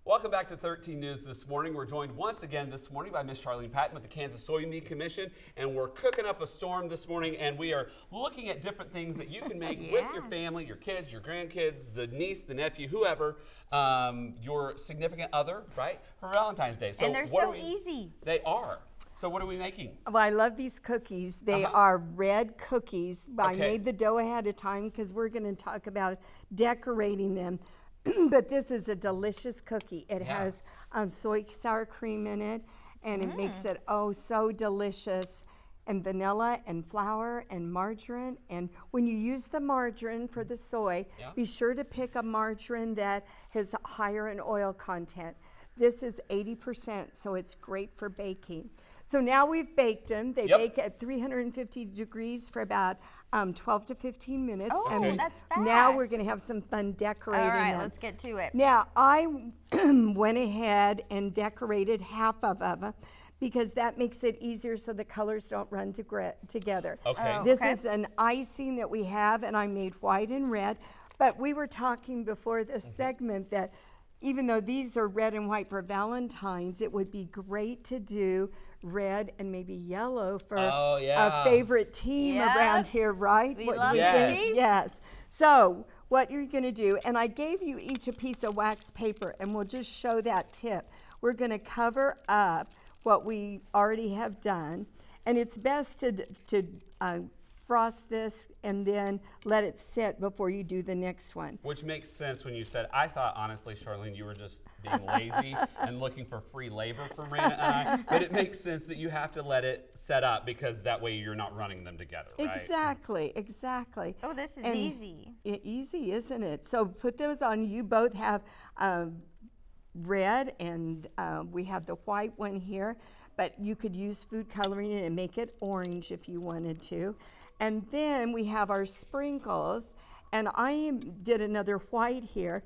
Welcome back to 13 News This Morning. We're joined once again this morning by Miss Charlene Patton with the Kansas Soybean Commission, and we're cooking up a storm this morning, and we are looking at different things that you can make with your family, your kids, your grandkids, the niece, the nephew, whoever, your significant other, right, for Valentine's Day. So and they're so easy. They are. So what are we making? Well, I love these cookies. They are red cookies. I made the dough ahead of time because we're going to talk about decorating them. But this is a delicious cookie. It has soy sour cream in it, and it makes it so delicious. And vanilla and flour and margarine. And when you use the margarine for the soy, be sure to pick a margarine that has higher in oil content. This is 80%, so it's great for baking. So now we've baked them. They bake at 350 degrees for about 12 to 15 minutes. Oh, and that's fast. Now we're going to have some fun decorating them. All right, let's get to it. Now, I went ahead and decorated half of them because that makes it easier so the colors don't run together. This is an icing that we have, and I made white and red. But we were talking before this segment that even though these are red and white for Valentine's, it would be great to do red and maybe yellow for a favorite team around here, right? We love these. Yes. So what you're going to do, and I gave you each a piece of wax paper, and we'll just show that tip. We're going to cover up what we already have done, and it's best to frost this and then let it sit before you do the next one. Which makes sense when you said, I thought honestly, Charlene, you were just being lazy and looking for free labor for Raina and I, but it makes sense that you have to let it set up because that way you're not running them together, right? Exactly, exactly. Oh, this is easy. Easy, isn't it? So put those on. You both have red and we have the white one here, but you could use food coloring and make it orange if you wanted to. And then we have our sprinkles, and I did another white here.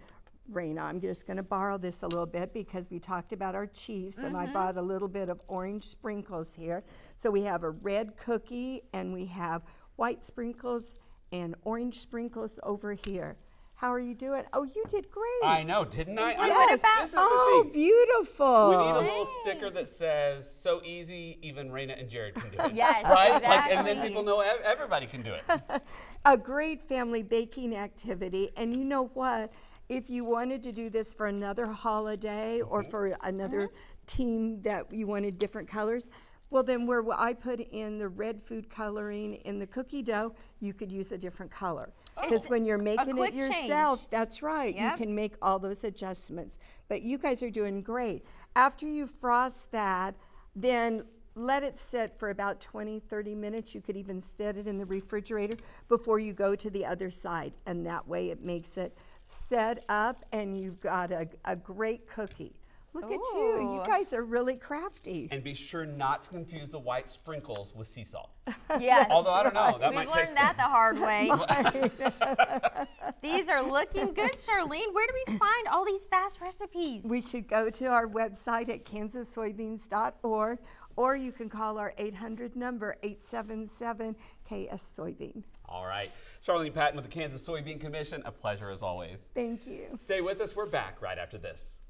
Raina, I'm just going to borrow this a little bit because we talked about our Chiefs, and I brought a little bit of orange sprinkles here. So we have a red cookie, and we have white sprinkles and orange sprinkles over here. How are you doing? Oh, you did great. I know, didn't I? Yes. This is the thing. Beautiful. We need a little sticker that says, so easy, even Raina and Jared can do it. Yes, right? exactly. And then people know everybody can do it. A great family baking activity. And you know what? If you wanted to do this for another holiday or for another team that you wanted different colors, well, then where I put in the red food coloring in the cookie dough, you could use a different color. Because when you're making it yourself, that's right, you can make all those adjustments. But you guys are doing great. After you frost that, then let it sit for about 20, 30 minutes. You could even set it in the refrigerator before you go to the other side. And that way it makes it set up and you've got a great cookie. Look at you. You guys are really crafty. And be sure not to confuse the white sprinkles with sea salt. Yes. Although I don't know, that might taste good. We learned that the hard way. These are looking good, Charlene. Where do we find all these fast recipes? We should go to our website at kansassoybeans.org, or you can call our 800 number, 877-KS-Soybean. All right. Charlene Patton with the Kansas Soybean Commission, a pleasure as always. Thank you. Stay with us. We're back right after this.